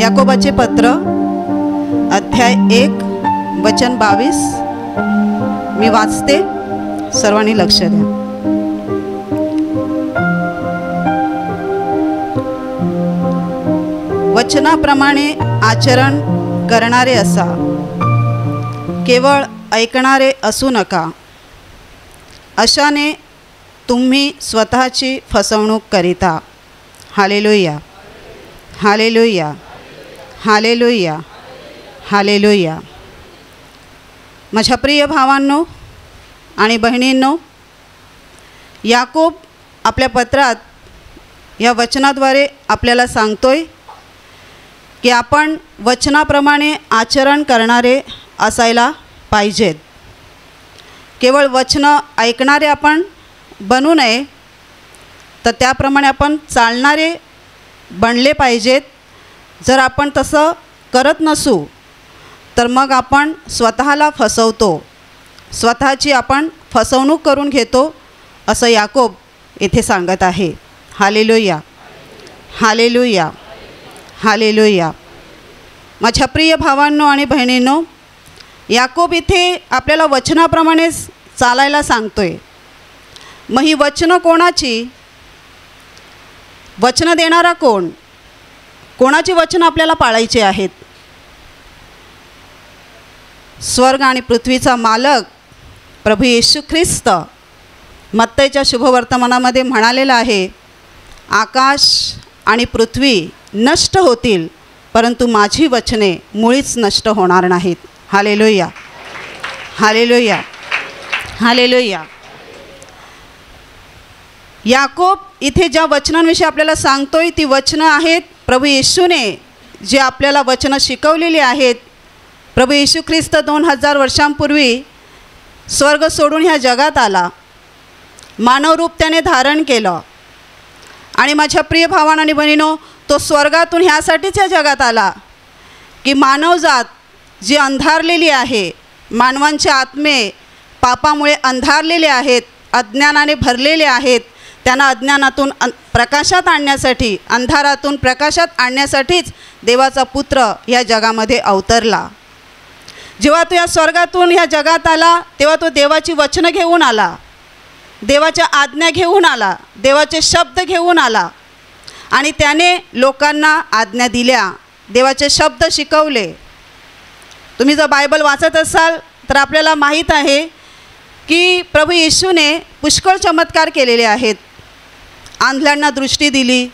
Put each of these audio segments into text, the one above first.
याकोबाचे पत्र अध्याय 1 वचन 22 मी वाचते, सर्वांनी लक्ष द्या. वचनाप्रमाणे आचरण करणारे असा, केवळ ऐकणारे असू नका. अशाने तुम्ही स्वतःची फसवणूक करीता. Hallelujah, hallelujah, hallelujah, hallelujah. माझ्या प्रिय भावांनो आणि बहिणींनो, याकोब आपल्या पत्रात या वचनाद्वारे आपल्याला सांगतोय की आपण वचनाप्रमाणे आचरण करणारे असायला पाहिजेत. केवळ वचनं ऐकणारे आपण बनू नये, तर त्याप्रमाणे आपण चालणारे बनले पाहिजेत. जर आपण तसं करत नसू तर मग आपण स्वतःला फसवतो, स्वतःची आपण फसवणूक करून घेतो, असं याकोब येथे सांगत आहे. Hallelujah, hallelujah, hallelujah. माझ्या प्रिय भावांनो आणि बहिणींनो, याकोब इथे आपल्याला वचनाप्रमाणे चालायला सांगतोय. मग ही वचनं कोणाची? वचनं देणारा कोण? कोणाची वचनं आपल्याला पाळायची आहेत? स्वर्ग आणि पृथ्वीचा मालक प्रभू येशू ख्रिस्त मत्तईच्या शुभवर्तमानामध्ये म्हणालेलं आहे, आकाश आणि पृथ्वी नष्ट होतील, परंतु माझी वचने मुळीच नष्ट होणार नाहीत. Hallelujah, hallelujah, hallelujah. याकोब इथे ज्या वचनांविषयी आपल्याला सांगतोय ती वचनं आहेत प्रभू येशूने जे आपल्याला वचनं शिकवलेली आहेत. प्रभू येशू ख्रिस्त 2000 वर्षांपूर्वी स्वर्ग सोडून ह्या जगात आला, मानवरूप त्याने धारण केलं. आणि माझ्या प्रिय भावांनो आणि बहिणींनो, तो स्वर्गातून ह्यासाठीच या जगात आला की मानवजात जी अंधारलेली आहे, मानवांचे आत्मे पापामुळे अंधारलेले आहेत, अज्ञानाने भरलेले आहेत, त्यांना अज्ञानातून प्रकाशात आणण्यासाठी, अंधारातून प्रकाशात आणण्यासाठीच देवाचा पुत्र या जगामध्ये अवतरला. जेव्हा तो या स्वर्गातून ह्या जगात आला तेव्हा तो देवाची वचनं घेऊन आला, देवाच्या आज्ञा घेऊन आला, देवाचे शब्द घेऊन आला आणि त्याने लोकांना आज्ञा दिल्या, देवाचे शब्द शिकवले. तुम्ही जर बायबल वाचत असाल तर आपल्याला माहीत आहे की प्रभू येशूने पुष्कळ चमत्कार केलेले आहेत. आंधळ्यांना दृष्टी दिली,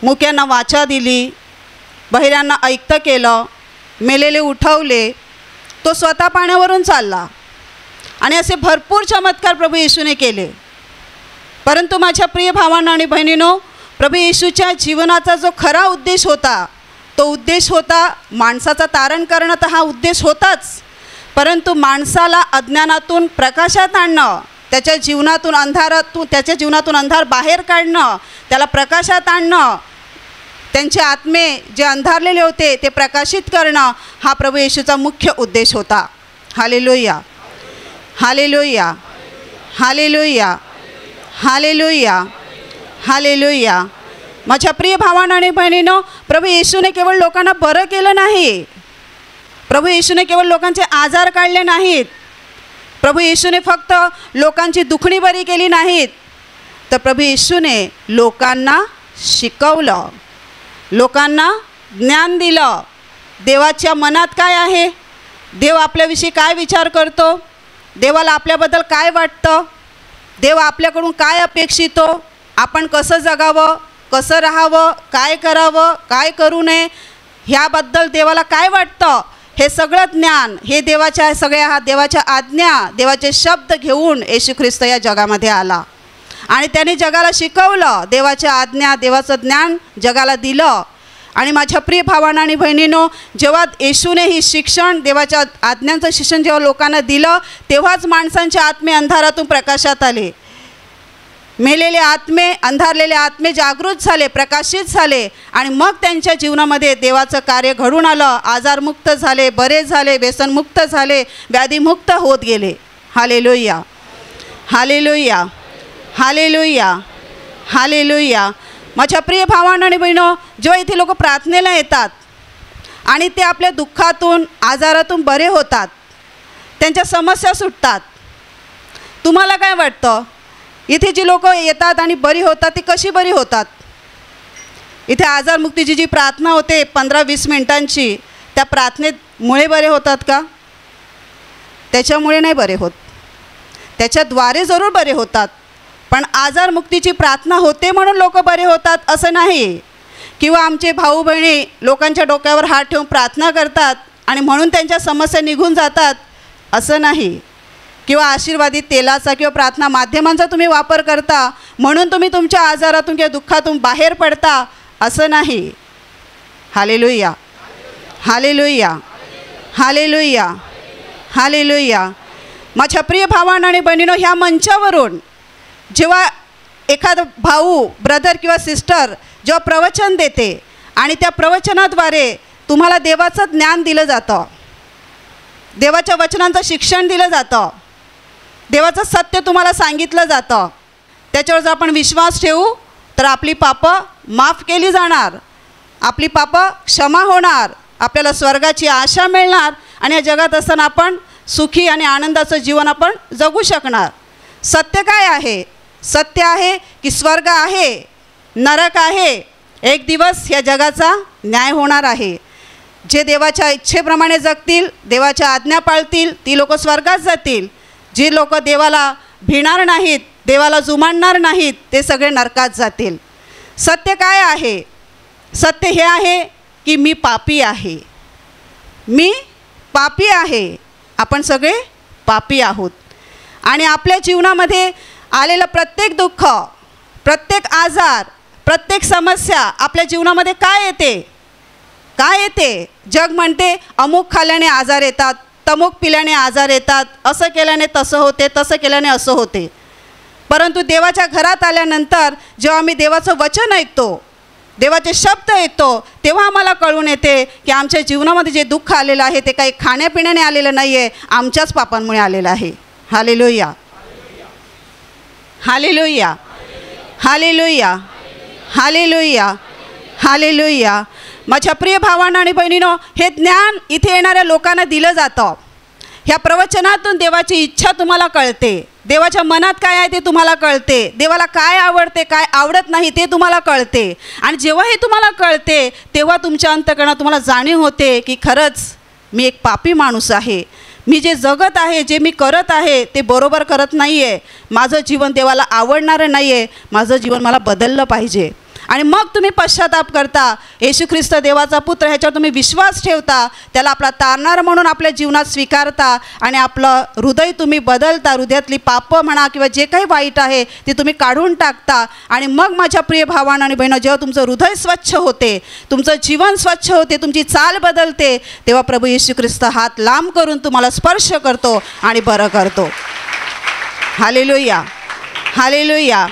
मुक्यांना वाचा दिली, बहिऱ्यांना ऐकतं केलं, मेलेले उठवले. तो स्वतः पाण्यावरून चालला आणि असे भरपूर चमत्कार प्रभू येशूने केले. परंतु माझ्या प्रिय भावांनो आणि बहिणींनो, प्रभू येशूच्या जीवनाचा जो खरा उद्देश होता तो उद्देश होता माणसाचा तारण करणं, तर हा उद्देश होताच, परंतु माणसाला अज्ञानातून प्रकाशात आणणं, त्याच्या जीवनातून अंधार बाहेर काढणं, त्याला प्रकाशात आणणं, त्यांचे आत्मे जे अंधारलेले होते ते प्रकाशित करणं, हा प्रभू येशूचा मुख्य उद्देश होता. Hallelujah, hallelujah, hallelujah, hallelujah, hallelujah. माझ्या प्रिय भावांनो आणि बहिणींनो, प्रभू येशूने केवळ लोकांना बरं केलं नाही, प्रभू येशूने केवळ लोकांचे आजार काढले नाहीत, प्रभू येशूने फक्त लोकांची दुखणी बरी केली नाहीत, तर प्रभू येशूने लोकांना शिकवलं, लोकांना ज्ञान दिलं. देवाच्या मनात काय आहे, देव आपल्याविषयी काय विचार करतो, देवाला आपल्याबद्दल काय वाटतं, देव आपल्याकडून काय अपेक्षितो, आपण कसं जगावं, कसं राहावं, काय करावं, काय करू नये, ह्याबद्दल देवाला काय वाटतं, हे सगळं ज्ञान, हे देवाच्या सगळ्या देवाच्या आज्ञा, देवाचे शब्द घेऊन येशू ख्रिस्त या जगामध्ये आला आणि त्याने जगाला शिकवलं. देवाच्या आज्ञा, देवाचं ज्ञान जगाला दिलं. आणि माझ्या प्रिय भावांनो आणि बहिणींनो, जेव्हा येशूने ही शिक्षण, देवाच्या आज्ञांचं शिक्षण जेव्हा लोकांना दिलं, तेव्हाच माणसांचे आत्मे अंधारातून प्रकाशात आले, मेलेले आत्मे, अंधारलेले आत्मे जागृत झाले, प्रकाशित झाले आणि मग त्यांच्या जीवनामध्ये देवाचं कार्य घडून आलं. आजारमुक्त झाले, बरे झाले, व्यसनमुक्त झाले, व्याधीमुक्त होत गेले. Hallelujah, hallelujah, hallelujah, hallelujah. माझ्या प्रिय भावांनो आणि बहिणो, जेव्हा इथे लोक प्रार्थनेला येतात आणि ते आपल्या दुःखातून आजारातून बरे होतात, त्यांच्या समस्या सुटतात, तुम्हाला काय वाटतं इथे जी लोक येतात आणि बरी होतात ती कशी बरी होतात? इथे आजारमुक्तीची जी प्रार्थना होते 15-20 मिनिटांची, त्या प्रार्थनेमुळे बरे होतात का? त्याच्यामुळे नाही बरे होत, त्याच्याद्वारे जरूर बरे होतात, पण आजारमुक्तीची प्रार्थना होते म्हणून लोक बरे होतात असं नाही. किंवा आमचे भाऊ बहिणी लोकांच्या डोक्यावर हात ठेवून प्रार्थना करतात आणि म्हणून त्यांच्या समस्या निघून जातात असं नाही. किंवा आशीर्वादित तेलाचा किंवा प्रार्थना माध्यमांचा तुम्ही वापर करता म्हणून तुम्ही तुमच्या आजारातून किंवा दुःखातून बाहेर पडता असं नाही. Hallelujah, hallelujah, hallelujah, hallelujah. माझ्या प्रिय भावांनो आणि बहिणींनो, ह्या मंचावरून जेव्हा एखादा भाऊ, ब्रदर किंवा सिस्टर जेव्हा प्रवचन देते आणि त्या प्रवचनाद्वारे तुम्हाला देवाचं ज्ञान दिलं जातं, देवाच्या वचनांचं शिक्षण दिलं जातं, देवाचं सत्य तुम्हाला सांगितलं जातं, त्याच्यावर जर आपण विश्वास ठेवू तर आपली पापं माफ केली जाणार, आपली पापं क्षमा होणार, आपल्याला स्वर्गाची आशा मिळणार आणि या जगात असताना आपण सुखी आणि आनंदाचं जीवन आपण जगू शकणार. सत्य काय आहे? सत्य आहे की स्वर्ग आहे, नरक आहे, एक दिवस या जगाचा न्याय होणार आहे. जे देवाच्या इच्छेप्रमाणे जगतील, देवाच्या आज्ञा पाळतील, ती लोक स्वर्गात जातील. जी लोक देवाला भिणार नाहीत, देवाला जुमानणार नाहीत, ते सगळे नरकात जातील. सत्य काय आहे? सत्य हे आहे की मी पापी आहे, मी पापी आहे, आपण सगळे पापी आहोत. आणि आपल्या जीवनामध्ये आलेलं प्रत्येक दुःख, प्रत्येक आजार, प्रत्येक समस्या आपल्या जीवनामध्ये काय येते? काय येते? जग म्हणते अमुक खाल्ल्याने आजार येतात, तमुक पिल्याने आजार येतात, असं केल्याने तसं होते, तसं केल्याने असं होते. परंतु देवाच्या घरात आल्यानंतर जेव्हा आम्ही देवाचं वचन ऐकतो, देवाचे शब्द ऐकतो, तेव्हा आम्हाला कळून येते की आमच्या जीवनामध्ये जे दुःख आलेलं आहे ते काही खाण्यापिण्याने आलेलं नाही आहे, आमच्याच पापांमुळे आलेलं आहे. Hallelujah, hallelujah, hallelujah, hallelujah, hallelujah. माझ्या प्रिय भावांनो आणि बहिणींनो, हे ज्ञान इथे येणाऱ्या लोकांना दिलं जातं. ह्या प्रवचनातून देवाची इच्छा तुम्हाला कळते, देवाच्या मनात काय आहे ते तुम्हाला कळते, देवाला काय आवडते काय आवडत नाही ते तुम्हाला कळते. आणि जेव्हा हे तुम्हाला कळते तेव्हा तुमच्या अंतःकरणात तुम्हाला जाणीव होते की खरंच मी एक पापी माणूस आहे, मी जे जगत आहे, जे मी करत आहे ते बरोबर करत नाही आहे, माझं जीवन देवाला आवडणारं नाही आहे, माझं जीवन मला बदललं पाहिजे. आणि मग तुम्ही पश्चाताप करता, येशू ख्रिस्त देवाचा पुत्र ह्याच्यावर तुम्ही विश्वास ठेवता, त्याला आपला तारणारा म्हणून आपल्या जीवनात स्वीकारता आणि आपलं हृदय तुम्ही बदलता, हृदयातली पापं म्हणा किंवा जे काही वाईट आहे ते तुम्ही काढून टाकता. आणि मग माझ्या प्रिय भावांनो आणि बहिणींनो, जेव्हा तुमचं हृदय स्वच्छ होते, तुमचं जीवन स्वच्छ होते, तुमची चाल बदलते, तेव्हा प्रभू येशू ख्रिस्त हात लांब करून तुम्हाला स्पर्श करतो आणि बरं करतो. Hallelujah, hallelujah.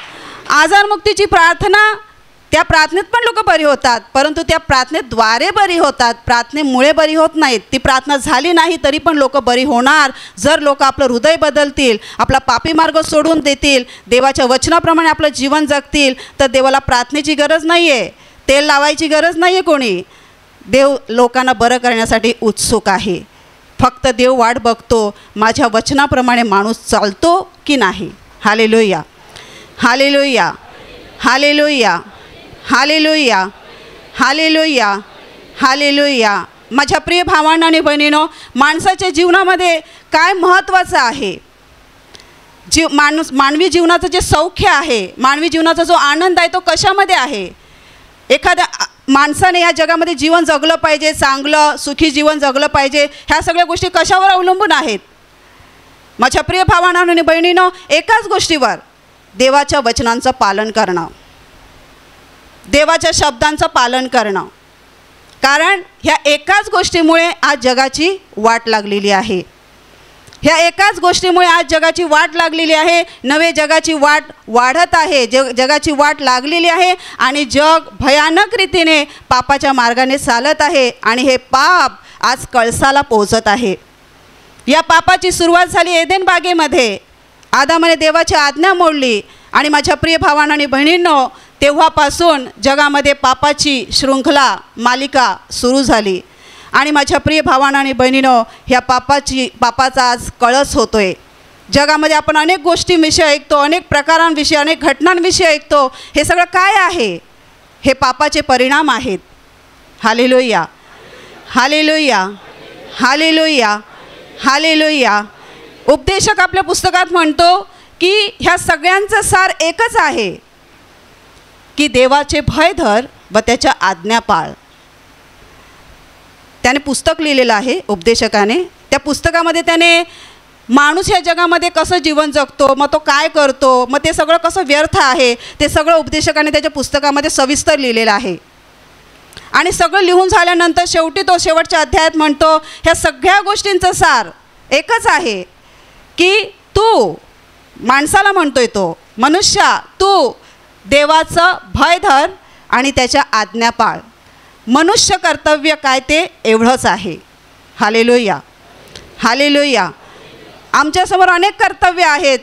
आजारमुक्तीची प्रार्थना, त्या प्रार्थनेत पण लोक बरी होतात, परंतु त्या प्रार्थनेद्वारे बरी होतात, प्रार्थनेमुळे बरी होत नाहीत. ती प्रार्थना झाली नाही तरी पण लोक बरी होणार जर लोक आपलं हृदय बदलतील, आपला पापी मार्ग सोडून देतील, देवाच्या वचनाप्रमाणे आपलं जीवन जगतील. तर देवाला प्रार्थनेची गरज नाही आहे, तेल लावायची गरज नाही आहे कोणी. देव लोकांना बरं करण्यासाठी उत्सुक आहे. फक्त देव वाट बघतो माझ्या वचनाप्रमाणे माणूस चालतो की नाही. Hallelujah, hallelujah, hallelujah, hallelujah, hallelujah, hallelujah. माझ्या प्रिय भावांनो आणि बहिणींनो, माणसाच्या जीवनामध्ये काय महत्त्वाचं आहे? मानवी जीवनाचं जे सौख्य आहे, मानवी जीवनाचा जो आनंद आहे तो कशामध्ये आहे? एखाद्या माणसाने या जगामध्ये जीवन जगलं पाहिजे, चांगलं सुखी जीवन जगलं पाहिजे, ह्या सगळ्या गोष्टी कशावर अवलंबून आहेत? माझ्या प्रिय भावांनो आणि बहिणींनो, एकाच गोष्टीवर, देवाच्या वचनांचं पालन करणं, देवाच्या शब्दांचं पालन करणं. कारण ह्या एकाच गोष्टीमुळे आज जगाची वाट लागलेली आहे. ह्या एकाच गोष्टीमुळे आज जगाची वाट लागलेली आहे. नवे जगाची वाट वाढत आहे, जगाची वाट लागलेली आहे आणि जग भयानक रीतीने पापाच्या मार्गाने चालत आहे आणि हे पाप आज कळसाला पोहोचत आहे. या पापाची सुरुवात झाली एदेन बागेमध्ये. आदामाने देवाची आज्ञा मोडली आणि माझ्या प्रिय भावांनो आणि बहिणींनो, तेव्हापासून जगामध्ये पापाची शृंखला मालिका सुरू झाली आणि माझ्या प्रिय भावांनो आणि बहिणींनो, ह्या पापाचा आज कळस होतो आहे. जगामध्ये आपण अनेक गोष्टींविषयी ऐकतो, अनेक प्रकारांविषयी, अनेक घटनांविषयी ऐकतो. हे सगळं काय आहे? हे पापाचे परिणाम आहेत. Hallelujah, hallelujah, hallelujah, hallelujah. उपदेशक आपल्या पुस्तकात म्हणतो की ह्या सगळ्यांचं सार एकच आहे की देवाचे भय धर व त्याच्या आज्ञा पाळ. त्याने पुस्तक लिहिलेलं आहे उपदेशकाने. त्या पुस्तकामध्ये त्याने माणूस या जगामध्ये कसं जीवन जगतो, मग तो काय करतो, मग ते सगळं कसं व्यर्थ आहे, ते सगळं उपदेशकाने त्याच्या पुस्तकामध्ये सविस्तर लिहिलेलं आहे. आणि सगळं लिहून झाल्यानंतर शेवटी तो शेवटच्या अध्यायात म्हणतो ह्या सगळ्या गोष्टींचं सार एकच आहे की तू, माणसाला म्हणतोय तो, मनुष्या तू देवाचं भय धर आणि त्याच्या आज्ञा पाळ. मनुष्य कर्तव्य काय ते एवढंच आहे. Hallelujah, hallelujah. आमच्यासमोर अनेक कर्तव्य आहेत.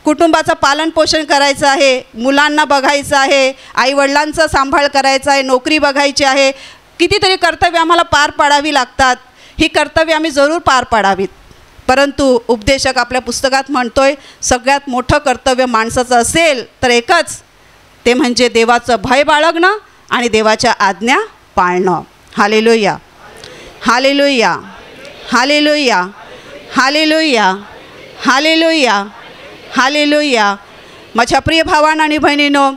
कुटुंबाचं पालनपोषण करायचं आहे, मुलांना बघायचं आहे, आईवडिलांचा सांभाळ करायचा आहे, नोकरी बघायची आहे. कितीतरी कर्तव्य आम्हाला पार पाडावी लागतात. ही कर्तव्य आम्ही जरूर पार पाडावीत. परंतु उपदेशक आपल्या पुस्तकात म्हणतोय सगळ्यात मोठं कर्तव्य माणसाचं असेल तर एकच, ते म्हणजे देवाचं भय बाळगणं आणि देवाच्या आज्ञा पाळणं. Hallelujah, hallelujah, hallelujah, hallelujah, hallelujah, hallelujah. माझ्या प्रिय भावांनो आणि बहिणींनो,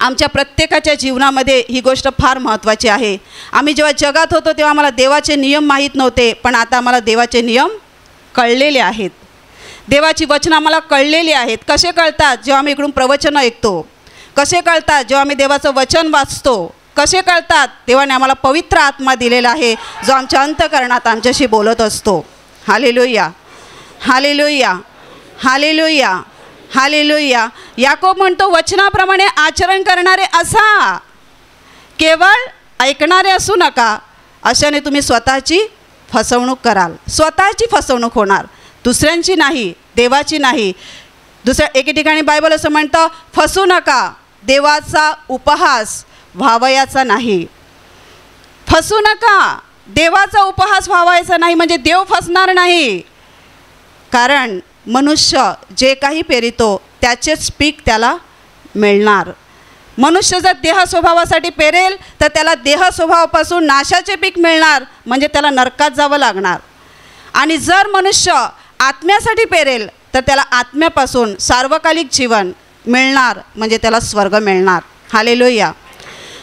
आमच्या प्रत्येकाच्या जीवनामध्ये ही गोष्ट फार महत्त्वाची आहे. आम्ही जेव्हा जगात होतो तेव्हा आम्हाला देवाचे नियम माहीत नव्हते, पण आता आम्हाला देवाचे नियम कळलेले आहेत. देवाची वचनं आम्हाला कळलेली आहेत. कसे कळतात? जेव्हा आम्ही इकडून प्रवचन ऐकतो. कसे कळतात? जेव्हा आम्ही देवाचं वचन वाचतो. कसे कळतात? देवाने आम्हाला पवित्र आत्मा दिलेला आहे जो आमच्या अंतःकरणात आमच्याशी बोलत असतो. Hallelujah, hallelujah, hallelujah, hallelujah. Yakob म्हणतो वचनाप्रमाणे आचरण करणारे असा, केवळ ऐकणारे असू नका. अशाने तुम्ही स्वतःची फसवणूक कराल. स्वतःची फसवणूक होणार, दुसऱ्यांची नाही, देवाची नाही. एके ठिकाणी बायबल असं म्हणतं फसू नका, देवाचा उपहास व्हावयाचा नाही. फसू नका, देवाचा उपहास व्हावायचा नाही. म्हणजे देव फसणार नाही. कारण मनुष्य जे काही पेरितो त्याचेच पीक त्याला मिळणार. मनुष्य जर देह स्वभावासाठी पेरेल तर त्याला देह स्वभावापासून नाशाचे पीक मिळणार, म्हणजे त्याला नरकात जावं लागणार. आणि जर मनुष्य आत्म्यासाठी पेरेल तर त्याला आत्म्यापासून सार्वकालिक जीवन मिळणार, म्हणजे त्याला स्वर्ग मिळणार. Hallelujah,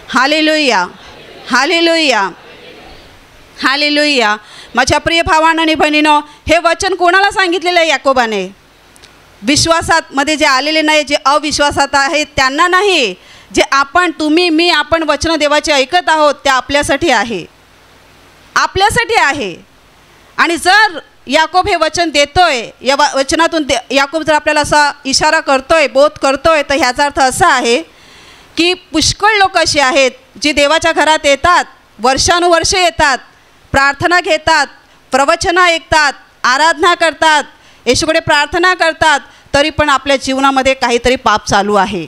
hallelujah, hallelujah, hallelujah. माझ्या प्रिय भावांनो आणि बहिणींनो, हे वचन कोणाला सांगितलेलं आहे? याकोबाने. विश्वासात मध्ये जे आलेले नाही, जे अविश्वासात आहेत त्यांना नाही. जे आपण, तुम्ही, मी, आपण वचनं देवाचे ऐकत आहोत त्या आपल्यासाठी आहे, आपल्यासाठी आहे. आणि जर याकोब हे वचन देतोय, या वचनातून याकोब जर आपल्याला असा इशारा करतोय, बोध करतोय, तर ह्याचा अर्थ असा आहे की पुष्कळ लोक अशी आहेत जी देवाच्या घरात येतात, वर्षानुवर्षे येतात, प्रार्थना घेतात, प्रवचनं ऐकतात, आराधना करतात, येशूकडे प्रार्थना करतात, तरी पण आपल्या जीवनामध्ये काहीतरी पाप चालू आहे.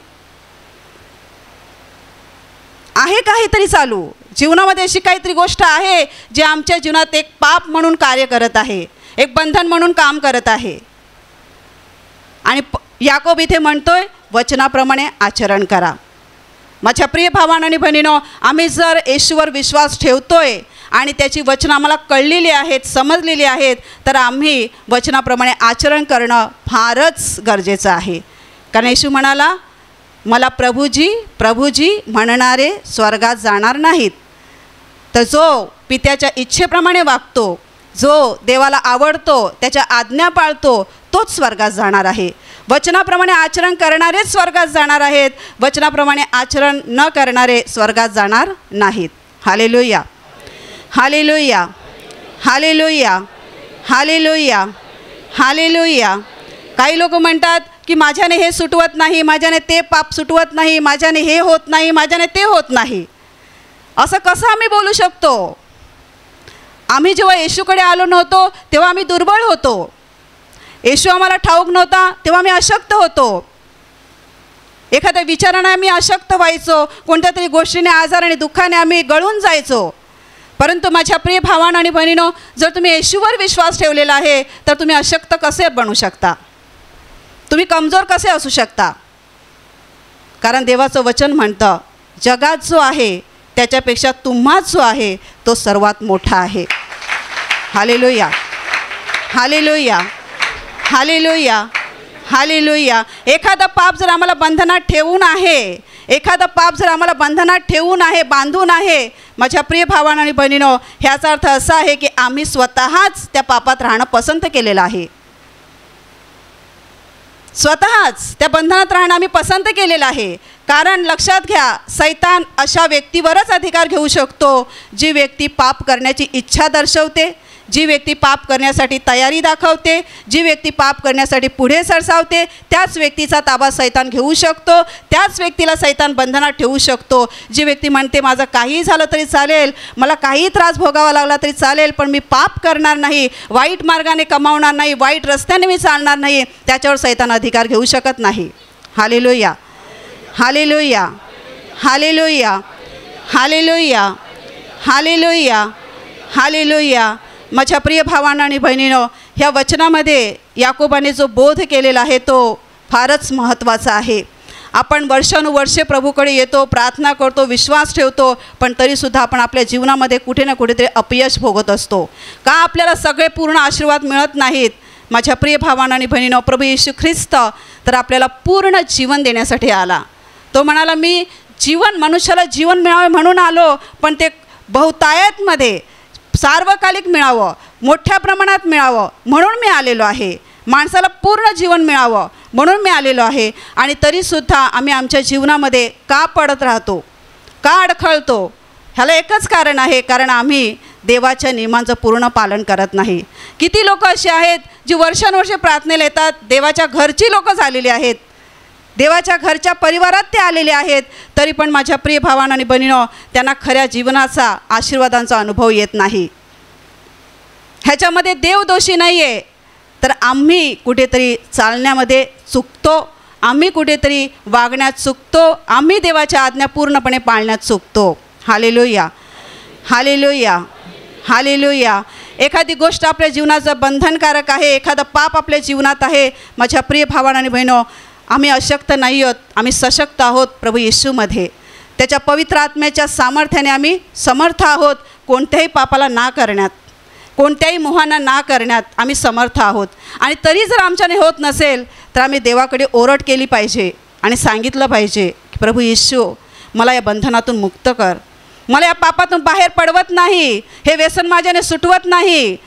काहीतरी चालू जीवनामध्ये अशी काहीतरी गोष्ट आहे जी आमच्या जीवनात एक पाप म्हणून कार्य करत आहे, एक बंधन म्हणून काम करत आहे. आणि याकोब इथे म्हणतोय वचनाप्रमाणे आचरण करा. माझ्या प्रिय भावांनो आणि बहिणींनो, आम्ही जर येशूवर विश्वास ठेवतोय आणि त्याची वचनं आम्हाला कळलेली आहेत, समजलेली आहेत, तर आम्ही वचनाप्रमाणे आचरण करणं फारच गरजेचं आहे. कारण येशू म्हणाला, मला प्रभुजी प्रभुजी म्हणणारे स्वर्गात जाणार नाहीत, तर जो पित्याच्या इच्छेप्रमाणे वागतो, जो देवाला आवडतो, त्याच्या आज्ञा पाळतो, तोच स्वर्गात जाणार आहे. वचनाप्रमाणे आचरण करणारेच स्वर्गात जाणार आहेत, वचनाप्रमाणे आचरण न करणारे स्वर्गात जाणार नाहीत. Hallelujah, hallelujah, hallelujah, hallelujah, hallelujah. काही लोक म्हणतात की माझ्याने हे सुटवत नाही, माझ्याने ते पाप सुटवत नाही, माझ्याने हे होत नाही, माझ्याने ते होत नाही. असं कसं आम्ही बोलू शकतो? आम्ही जेव्हा येशूकडे आलो नव्हतो तेव्हा आम्ही दुर्बळ होतो. येशू आम्हाला ठाऊक नव्हता तेव्हा आम्ही अशक्त होतो. एखाद्या विचाराने आम्ही अशक्त व्हायचो, कोणत्या तरी गोष्टीने, आजाराने, दुःखाने आम्ही गळून जायचो. परंतु माझ्या प्रिय भावांनो आणि बहिणींनो, जर तुम्ही येशूवर विश्वास ठेवलेला आहे तर तुम्ही अशक्त कसे बनू शकता? तुम्ही कमजोर कसे असू शकता? कारण देवाचं वचन म्हणतं, जगात जो आहे त्याच्यापेक्षा तुम्हात जो आहे तो सर्वात मोठा आहे. Hallelujah, hallelujah, hallelujah, hallelujah. एखादा पाप जर आम्हाला बंधनात ठेवून आहे, एखादा पाप जर आम्हाला बंधनात ठेवून आहे, बांधून आहे, माझ्या प्रिय भावांनो आणि बहिणींनो, ह्याचा अर्थ असा आहे की आम्ही स्वतःच त्या पापात राहणं पसंत केलेलं आहे. स्वतःच त्या बंधनात राहणं आम्ही पसंत केलेलं आहे. कारण लक्षात घ्या, सैतान अशा व्यक्तीवरच अधिकार घेऊ शकतो जी व्यक्ती पाप करण्याची इच्छा दर्शवते, जी व्यक्ती पाप करण्यासाठी तयारी दाखवते, जी व्यक्ती पाप करण्यासाठी पुढे सरसावते, त्याच व्यक्तीचा ताबा सैतान घेऊ शकतो. त्याच व्यक्तीला सैतान बंधनात ठेवू शकतो. जी व्यक्ती म्हणते माझं काही झालं तरी चालेल, मला काही त्रास भोगावा लागला तरी चालेल, पण मी पाप करणार नाही, वाईट मार्गाने कमावणार नाही, वाईट रस्त्याने मी चालणार नाही, त्याच्यावर सैतान अधिकार घेऊ शकत नाही. Hallelujah, hallelujah, hallelujah, hallelujah, hallelujah, hallelujah. माझ्या प्रिय भावांनो आणि बहिणींनो, ह्या वचनामध्ये याकोबाने जो बोध केलेला आहे तो फारच महत्त्वाचा आहे. आपण वर्षानुवर्षे प्रभूकडे येतो, प्रार्थना करतो, विश्वास ठेवतो, पण तरीसुद्धा आपण आपल्या जीवनामध्ये कुठे ना कुठेतरी अपयश भोगत असतो. का आपल्याला सगळे पूर्ण आशीर्वाद मिळत नाहीत? माझ्या प्रिय भावांनो आणि बहिणींनो, प्रभू येशू ख्रिस्त तर आपल्याला पूर्ण जीवन देण्यासाठी आला. तो म्हणाला, मी जीवन, मनुष्याला जीवन मिळावे म्हणून आलो, पण ते बहुतायतमध्ये सार्वकालिक मिळावं, मोठ्या प्रमाणात मिळावं म्हणून मी आलेलो आहे. माणसाला पूर्ण जीवन मिळावं म्हणून मी आलेलो आहे. आणि तरीसुद्धा आम्ही आमच्या जीवनामध्ये का पडत राहतो, का अडखळतो? ह्याला एकच कारण आहे, कारण आम्ही देवाच्या नियमांचं पूर्ण पालन करत नाही. किती लोक असे आहेत जी वर्षानुवर्षे प्रार्थनेला येतात, देवाच्या घरची लोकं झालेली आहेत, देवाच्या घरच्या परिवारात ते आलेले आहेत, तरी पण माझ्या प्रिय भावांनो आणि बहिणींनो, त्यांना खऱ्या जीवनाचा, आशीर्वादांचा अनुभव येत नाही. ह्याच्यामध्ये देव दोषी नाही आहे, तर आम्ही कुठेतरी चालण्यामध्ये चुकतो, आम्ही कुठेतरी वागण्यात चुकतो, आम्ही देवाच्या आज्ञा पूर्णपणे पाळण्यात चुकतो. Hallelujah, hallelujah, hallelujah. एखादी गोष्ट आपल्या जीवनाचं बंधनकारक आहे, एखादा पाप आपल्या जीवनात आहे, माझ्या प्रिय भावांनो आणि बहिणींनो, आम्ही अशक्त नाही आहोत, आम्ही सशक्त आहोत प्रभू येशूमध्ये. त्याच्या पवित्र आत्म्याच्या सामर्थ्याने आम्ही समर्थ आहोत. कोणत्याही पापाला ना करण्यात, कोणत्याही मोहांना ना करण्यात आम्ही समर्थ आहोत. आणि तरी जर आमच्याने होत नसेल तर आम्ही देवाकडे ओरड केली पाहिजे आणि सांगितलं पाहिजे की प्रभू येशू, मला या बंधनातून मुक्त कर, मला या पापातून बाहेर पडवत नाही, हे व्यसन माझ्याने सुटवत नाही,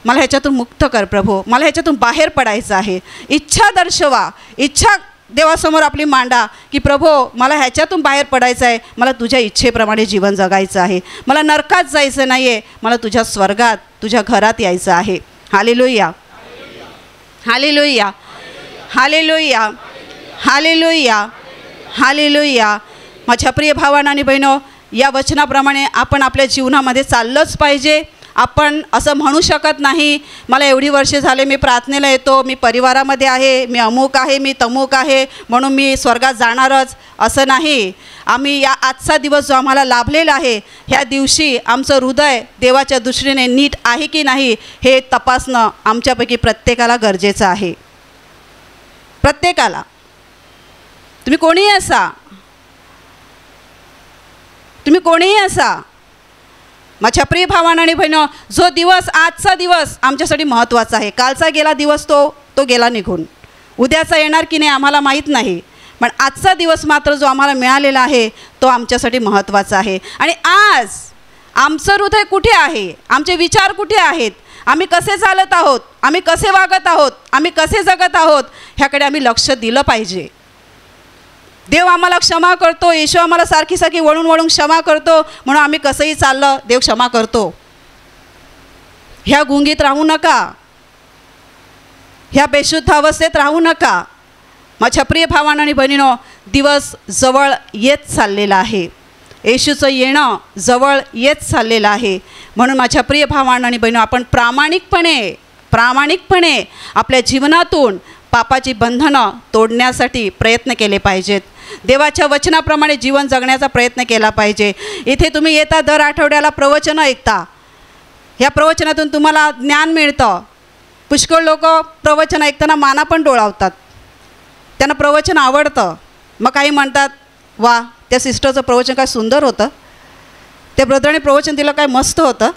मला ह्याच्यातून मुक्त कर प्रभू, मला ह्याच्यातून बाहेर पडायचं आहे. इच्छा दर्शवा, इच्छा देवासमोर आपली मांडा की प्रभू, मला ह्याच्यातून बाहेर पडायचं आहे, मला तुझ्या इच्छेप्रमाणे जीवन जगायचं आहे, मला नरकात जायचं नाही आहे, मला तुझ्या स्वर्गात, तुझ्या घरात यायचं आहे. Hallelujah, hallelujah, hallelujah, hallelujah, hallelujah. माझ्या प्रिय भावांनो आणि बहिणो, या वचनाप्रमाणे आपण आपल्या जीवनामध्ये चाललंच पाहिजे. आपण असं म्हणू शकत नाही, मला एवढी वर्षे झाले मी प्रार्थनेला येतो, मी परिवारामध्ये आहे, मी अमुक आहे, मी तमुक आहे, म्हणून मी स्वर्गात जाणारच, असं नाही. आम्ही या आजचा दिवस जो आम्हाला लाभलेला आहे, ह्या दिवशी आमचं हृदय देवाच्या दृष्टीने नीट आहे की नाही हे तपासणं आमच्यापैकी प्रत्येकाला गरजेचं आहे. प्रत्येकाला. तुम्ही कोणीही असा, तुम्ही कोणीही असा, माझ्या प्रिय भावांनो आणि बहिणो, जो दिवस, आजचा दिवस आमच्यासाठी महत्त्वाचा आहे. कालचा गेला दिवस तो गेला निघून, उद्याचा येणार की नाही आम्हाला माहीत नाही, पण आजचा दिवस मात्र जो आम्हाला मिळालेला आहे तो आमच्यासाठी महत्त्वाचा आहे. आणि आज आमचं हृदय कुठे आहे, आमचे विचार कुठे आहेत, आम्ही कसे चालत आहोत, आम्ही कसे वागत आहोत, आम्ही कसे जगत आहोत, ह्याकडे आम्ही लक्ष दिलं पाहिजे. देव आम्हाला क्षमा करतो, येशू आम्हाला सारखी सारखी वळून वळून क्षमा करतो, म्हणून आम्ही कसंही चाललं देव क्षमा करतो. ह्या गुंगीत राहू नका, ह्या बेशुद्ध अवस्थेत राहू नका. माझ्या प्रिय भावांनो आणि बहिणींनो, दिवस जवळ येत चाललेला आहे, येशूचं येणं जवळ येत चाललेलं आहे. म्हणून माझ्या प्रिय भावांनो आणि बहिणींनो, आपण प्रामाणिकपणे आपल्या जीवनातून पापाची बंधनं तोडण्यासाठी प्रयत्न केले पाहिजेत. देवाच्या वचनाप्रमाणे जीवन जगण्याचा प्रयत्न केला पाहिजे. इथे तुम्ही येता, दर आठवड्याला प्रवचनं ऐकता. ह्या प्रवचनातून तुम्हाला ज्ञान मिळतं. पुष्कळ लोक प्रवचन ऐकताना माना पण डोळावतात, त्यांना प्रवचन आवडतं. मग काही म्हणतात, वा त्या सिस्टरचं प्रवचन काय सुंदर होतं, त्या ब्रदराने प्रवचन दिलं काय मस्त होतं.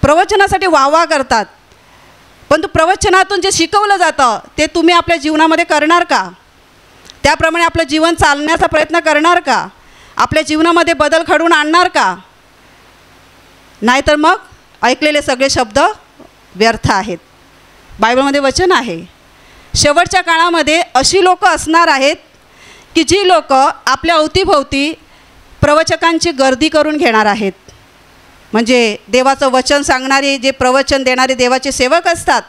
प्रवचनासाठी वाहवा करतात, पण तू प्रवचनातून जे शिकवलं जातं ते तुम्ही आपल्या जीवनामध्ये करणार का? त्याप्रमाणे आपलं जीवन चालण्याचा प्रयत्न करणार का? आपल्या जीवनामध्ये बदल घडवून आणणार का? नाहीतर मग ऐकलेले सगळे शब्द व्यर्थ आहेत. बायबलमध्ये वचन आहे, शेवटच्या काळामध्ये अशी लोकं असणार आहेत की जी लोक आपल्या अवतीभोवती प्रवचकांची गर्दी करून घेणार आहेत. म्हणजे देवाचं वचन सांगणारे, जे प्रवचन देणारे देवाचे सेवक असतात,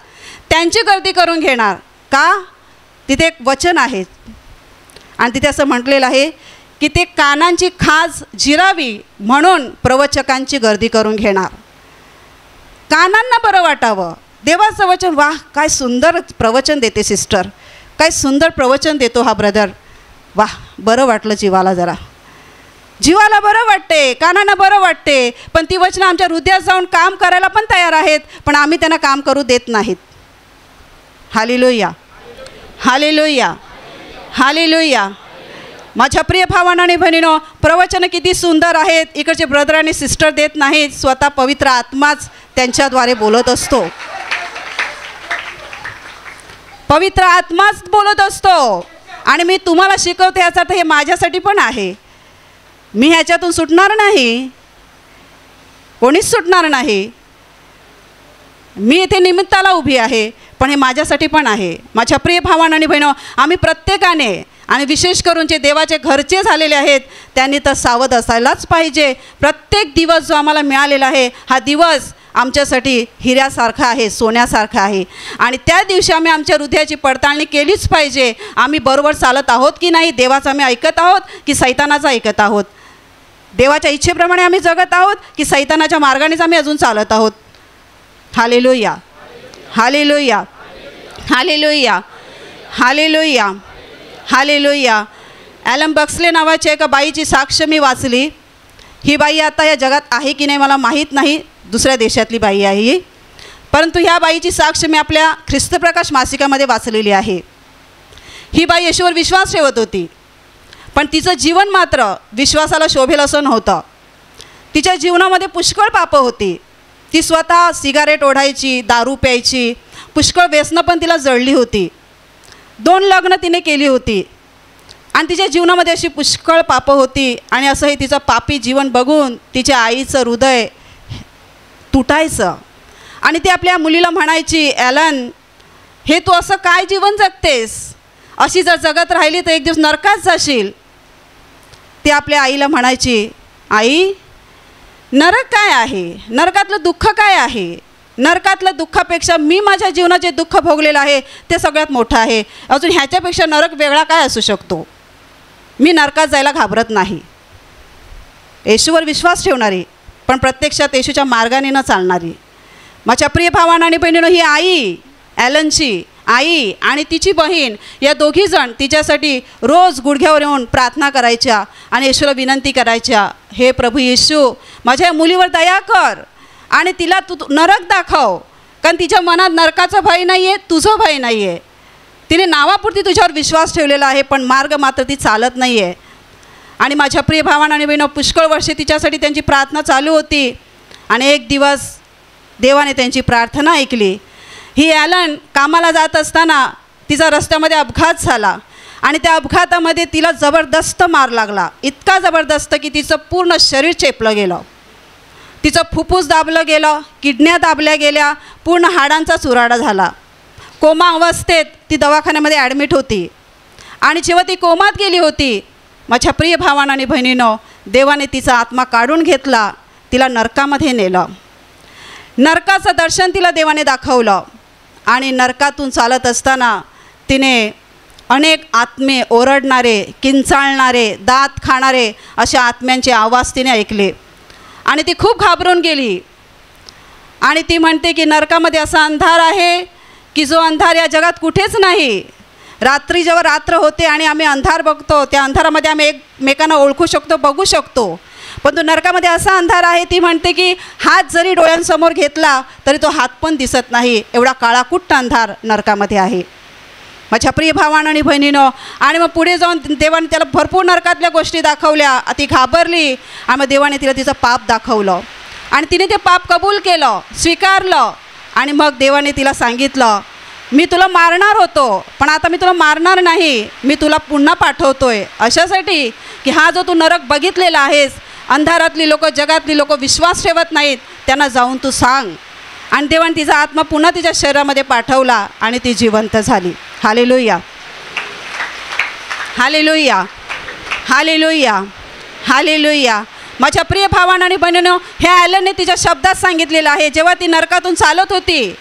त्यांची गर्दी करून घेणार. का? तिथे एक वचन आहे आणि तिथे असं म्हटलेलं आहे की ते कानांची खाज जिरावी म्हणून प्रवचकांची गर्दी करून घेणार. कानांना बरं वाटावं, देवाचं वचन, वाह काय सुंदर प्रवचन देते सिस्टर, काय सुंदर प्रवचन देतो हा ब्रदर, वाह बरं वाटलं जीवाला, जरा जीवाला बरं वाटते, कानांना बरं वाटते. पण ती वचनं आमच्या हृदयात जाऊन काम करायला पण तयार आहेत, पण आम्ही त्यांना काम करू देत नाहीत. Hallelujah, hallelujah, hallelujah. माझ्या प्रिय भावांनो आणि बहिणींनो, प्रवचन किती सुंदर आहेत. इकडचे ब्रदर आणि सिस्टर देत नाहीत, स्वतः पवित्र आत्माच त्यांच्याद्वारे बोलत असतो. पवित्र आत्माच बोलत असतो. आणि मी तुम्हाला शिकवते याचा अर्थ हे माझ्यासाठी पण आहे. मी ह्याच्यातून सुटणार नाही, कोणीच सुटणार नाही. मी इथे निमित्ताला उभी आहे, पण हे माझ्यासाठी पण आहे. माझ्या प्रिय भावांनो आणि बहिणो, आम्ही प्रत्येकाने आणि विशेष करून जे देवाचे घरचे झालेले आहेत त्यांनी तर सावध असायलाच पाहिजे. प्रत्येक दिवस जो आम्हाला मिळालेला आहे हा दिवस आमच्यासाठी हिऱ्यासारखा आहे, सोन्यासारखा आहे. आणि त्या दिवशी आम्ही आमच्या हृदयाची पडताळणी केलीच पाहिजे. आम्ही बरोबर चालत आहोत की नाही, देवाचं आम्ही ऐकत आहोत की सैतानाचं ऐकत आहोत, देवाच्या इच्छेप्रमाणे आम्ही जगत आहोत की सैतानाच्या मार्गानेच आम्ही अजून चालत आहोत. Hallelujah, hallelujah, hallelujah, hallelujah, hallelujah. Alan Buxley नावाच्या एका बाईची साक्ष मी वाचली. ही बाई आता या जगात आहे की नाही मला माहीत नाही, दुसऱ्या देशातली बाई आहे ही, परंतु ह्या बाईची साक्ष मी आपल्या ख्रिस्तप्रकाश मासिकामध्ये वाचलेली आहे. ही बाई येशूवर विश्वास ठेवत होती, पण तिचं जीवन मात्र विश्वासाला शोभेल असं नव्हतं. तिच्या जीवनामध्ये पुष्कळ पापं होती. ती स्वतः सिगारेट ओढायची, दारू प्यायची, पुष्कळ व्यसनं पण तिला जळली होती. 2 लग्न तिने केली होती आणि तिच्या जीवनामध्ये अशी पुष्कळ पापं होती. आणि असं हे तिचं पापी जीवन बघून तिच्या आईचं हृदय तुटायचं आणि ती आपल्या मुलीला म्हणायची, ॲलन हे तू असं काय जीवन जगतेस, अशी जर जगत राहिली तर एक दिवस नरकात जाशील. ती आपल्या आईला म्हणायची, आई नरक काय आहे, नरकातलं दुःख काय आहे, नरकातलं दुःखापेक्षा मी माझ्या जीवनात जे दुःख भोगलेलं आहे ते सगळ्यात मोठं आहे. अजून ह्याच्यापेक्षा नरक वेगळा काय असू शकतो. मी नरकात जायला घाबरत नाही. येशूवर विश्वास ठेवणारी पण प्रत्यक्षात येशूच्या मार्गाने न चालणारी. माझ्या प्रिय भावांनो आणि बहिणींनो, ही आई, ॲलनची आई आणि तिची बहीण या दोघीजण तिच्यासाठी रोज गुडघ्यावर येऊन प्रार्थना करायच्या आणि येशूला विनंती करायच्या, हे प्रभू येशू माझ्या मुलीवर दया कर आणि तिला तू नरक दाखव. कारण तिच्या मनात नरकाचं भय नाही आहे, तुझं भय नाही आहे. तिने नावापुरती तुझ्यावर विश्वास ठेवलेला आहे, पण मार्ग मात्र ती चालत नाही आहे. आणि माझ्या प्रिय भावांनो आणि बहिणींनो, पुष्कळ वर्षे तिच्यासाठी त्यांची प्रार्थना चालू होती. आणि एक दिवस देवाने त्यांची प्रार्थना ऐकली. ही ॲलन कामाला जात असताना तिचा रस्त्यामध्ये अपघात झाला आणि त्या अपघातामध्ये तिला जबरदस्त मार लागला. इतका जबरदस्त की तिचं पूर्ण शरीर चेपलं गेलं, तिचं फुफ्फुस दाबलं गेलं, किडन्या दाबल्या गेल्या, पूर्ण हाडांचा चुराडा झाला. कोमा अवस्थेत ती दवाखान्यामध्ये ॲडमिट होती. आणि जेव्हा ती कोमात गेली होती, माझ्या प्रिय भावांनो आणि बहिणींनो, देवाने तिचा आत्मा काढून घेतला, तिला नरकामध्ये नेलं. नरकाचं दर्शन तिला देवाने दाखवलं. आणि नरकातून चालत असताना तिने अनेक आत्मे, ओरडणारे, किंचाळणारे, दात खाणारे अशा आत्म्यांचे आवाज तिने ऐकले आणि ती खूप घाबरून गेली. आणि ती म्हणते की नरकामध्ये असा अंधार आहे की जो अंधार या जगात कुठेच नाही. रात्री जेव्हा रात्र होते आणि आम्ही अंधार बघतो, त्या अंधारामध्ये आम्ही एकमेकांना ओळखू शकतो, बघू शकतो. परंतु नरकामध्ये असा अंधार आहे, ती म्हणते की हात जरी डोळ्यांसमोर घेतला तरी तो हात पण दिसत नाही, एवढा काळाकुट्ट अंधार नरकामध्ये आहे. माझ्या प्रिय भावानं आणि बहिणीनं, आणि मग पुढे जाऊन देवाने त्याला भरपूर नरकातल्या गोष्टी दाखवल्या. ती घाबरली आणि मग देवाने तिला तिचं पाप दाखवलं आणि तिने ते पाप कबूल केलं, स्वीकारलं. आणि मग देवाने तिला सांगितलं, मी तुला मारणार होतो पण आता मी तुला मारणार नाही, मी तुला पुन्हा पाठवतोय अशासाठी की हा जो तू नरक बघितलेला आहेस, अंधारातली लोक, जगातली लोक विश्वास ठेवत नाहीत, त्यांना जाऊन तू सांग. आणि देवाने तिचा आत्मा पुन्हा तिच्या शरीरामध्ये पाठवला आणि ती जिवंत झाली. Hallelujah, hallelujah, hallelujah, hallelujah. माझ्या प्रिय भावानं आणि बहिणीनं, ह्या ॲलनने तिच्या शब्दात सांगितलेलं आहे, जेव्हा ती नरकातून चालत होती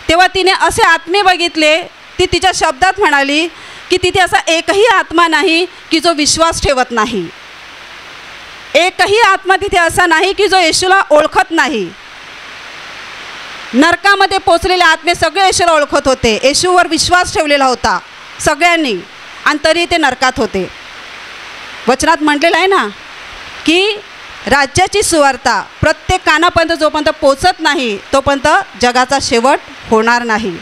तेव्हा तिने असे आत्मे बघितले. ती तिच्या शब्दात म्हणाली की तिथे असा एकही आत्मा नाही की जो विश्वास ठेवत नाही. एकही आत्मा तिथे असा नाही की जो येशूला ओळखत नाही. नरकामध्ये पोचलेले आत्मे सगळे येशूला ओळखत होते, येशूवर विश्वास ठेवलेला होता सगळ्यांनी, आणि तरी ते नरकात होते. वचनात म्हटलेलं आहे ना की राज्याची सुवार्ता प्रत्येक कानापर्यंत जोपर्यंत पोचत नाही तोपर्यंत जगाचा शेवट होणार नाही.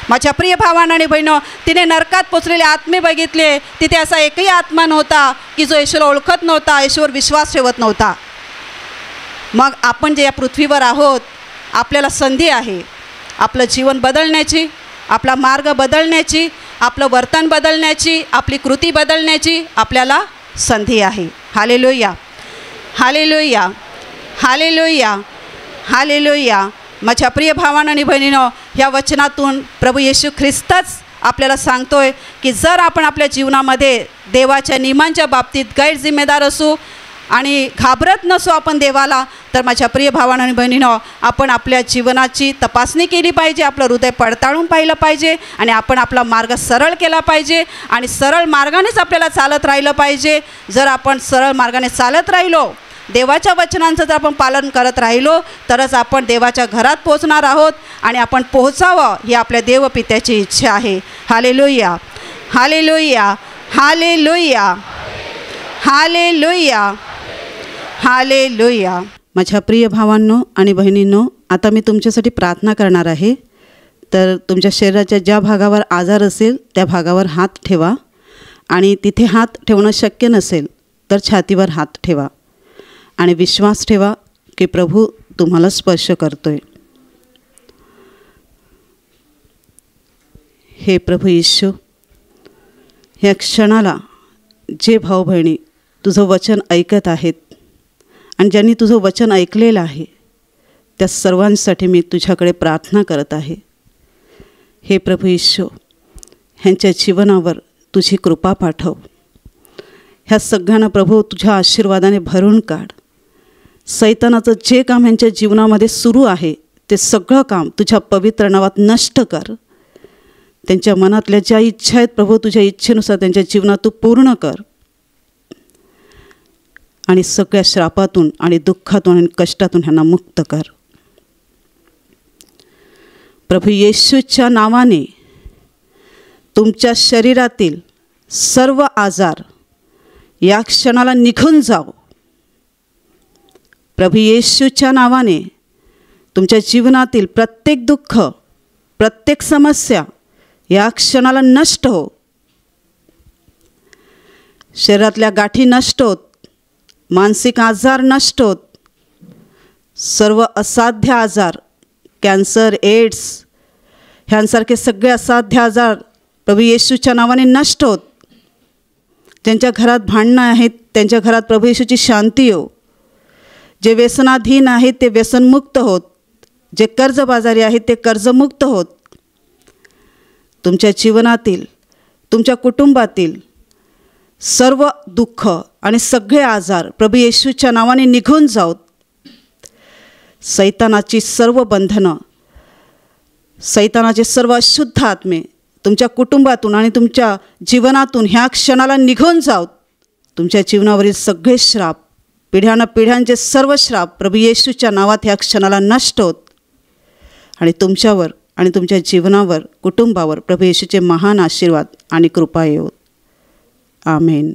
माझ्या प्रिय भावांनो आणि बहिणो, तिने नरकात पोचलेले आत्मे बघितले. तिथे असा एकही आत्मा नव्हता की जो येशूला ओळखत नव्हता, येशूवर विश्वास ठेवत नव्हता. मग आपण जे या पृथ्वीवर आहोत, आपल्याला संधी आहे आपलं जीवन बदलण्याची, आपला मार्ग बदलण्याची, आपलं वर्तन बदलण्याची, आपली कृती बदलण्याची आपल्याला संधी आहे. Hallelujah, hallelujah, hallelujah, hallelujah. माझ्या प्रिय भावांनो आणि बहिणींनो, ह्या वचनातून प्रभू येशू ख्रिस्तच आपल्याला सांगतोय की जर आपण आपल्या जीवनामध्ये देवाच्या नियमांच्या बाबतीत गैरजिम्मेदार असू आणि घाबरत नसू आपण देवाला, तर माझ्या प्रिय भावांनो आणि बहिणींनो, आपण आपल्या जीवनाची तपासणी केली पाहिजे, आपलं हृदय पडताळून पाहिलं पाहिजे आणि आपण आपला मार्ग सरळ केला पाहिजे आणि सरळ मार्गानेच आपल्याला चालत राहिलं पाहिजे. जर आपण सरळ मार्गाने चालत राहिलो, देवाच्या वचनांचं जर आपण पालन करत राहिलो, तरच आपण देवाच्या घरात पोहोचणार आहोत आणि आपण पोहोचावं ही आपल्या देवपित्याची इच्छा आहे. Hallelujah, hallelujah, hallelujah, hallelujah, hallelujah. माझ्या प्रिय भावांनो आणि बहिणींनो, आता मी तुमच्यासाठी प्रार्थना करणार आहे. तर तुमच्या शरीराच्या ज्या भागावर आजार असेल त्या भागावर हात ठेवा आणि तिथे हात ठेवणं शक्य नसेल तर छातीवर हात ठेवा आणि विश्वास ठेवा की प्रभू तुम्हाला स्पर्श करतोय. हे प्रभू येशू, ह्या क्षणाला जे भाऊ बहिणी तुझं वचन ऐकत आहेत आणि ज्यांनी तुझं वचन ऐकलेलं आहे त्या सर्वांसाठी मी तुझ्याकडे प्रार्थना करत आहे. हे प्रभू येशू, ह्यांच्या जीवनावर तुझी कृपा पाठव. ह्या सगळ्यांना प्रभू तुझ्या आशीर्वादाने भरून काढ. सैतानाचं जे काम ह्यांच्या जीवनामध्ये सुरू आहे ते सगळं काम तुझ्या पवित्र नावात नष्ट कर. त्यांच्या मनातल्या ज्या इच्छा आहेत प्रभू, तुझ्या इच्छेनुसार त्यांच्या जीवनात तू पूर्ण कर आणि सगळ्या श्रापातून आणि दुःखातून आणि कष्टातून ह्यांना मुक्त कर. प्रभू येशूच्या नावाने तुमच्या शरीरातील सर्व आजार या क्षणाला निघून जाओ. प्रभू येशूच्या नावाने तुमच्या जीवनातील प्रत्येक दुःख, प्रत्येक समस्या या क्षणाला नष्ट हो. शरीरातल्या गाठी नष्ट होत, मानसिक आजार नष्ट होत, सर्व असाध्य आजार, कॅन्सर, एड्स ह्यांसारखे सगळे असाध्य आजार प्रभू येशूच्या नावाने नष्ट होत. ज्यांच्या घरात भांडणं आहेत त्यांच्या घरात प्रभू येशूची शांती हो. जे व्यसनाधीन आहेत ते व्यसनमुक्त होत, जे कर्जबाजारी आहेत ते कर्जमुक्त होत. तुमच्या जीवनातील, तुमच्या कुटुंबातील सर्व दुःख आणि सगळे आजार प्रभू येशूच्या नावाने निघून जाओत. सैतानाची सर्व बंधनं, सैतानाचे सर्व अशुद्ध आत्मे तुमच्या कुटुंबातून आणि तुमच्या जीवनातून ह्या क्षणाला निघून जाओत. तुमच्या जीवनावरील सगळे श्राप, पिढ्यानपिढ्यांचे सर्व श्राप प्रभू येशूच्या नावात ह्या क्षणाला नष्ट होत आणि तुमच्यावर आणि तुमच्या जीवनावर, कुटुंबावर प्रभू येशूचे महान आशीर्वाद आणि कृपा येवोत. आमेन.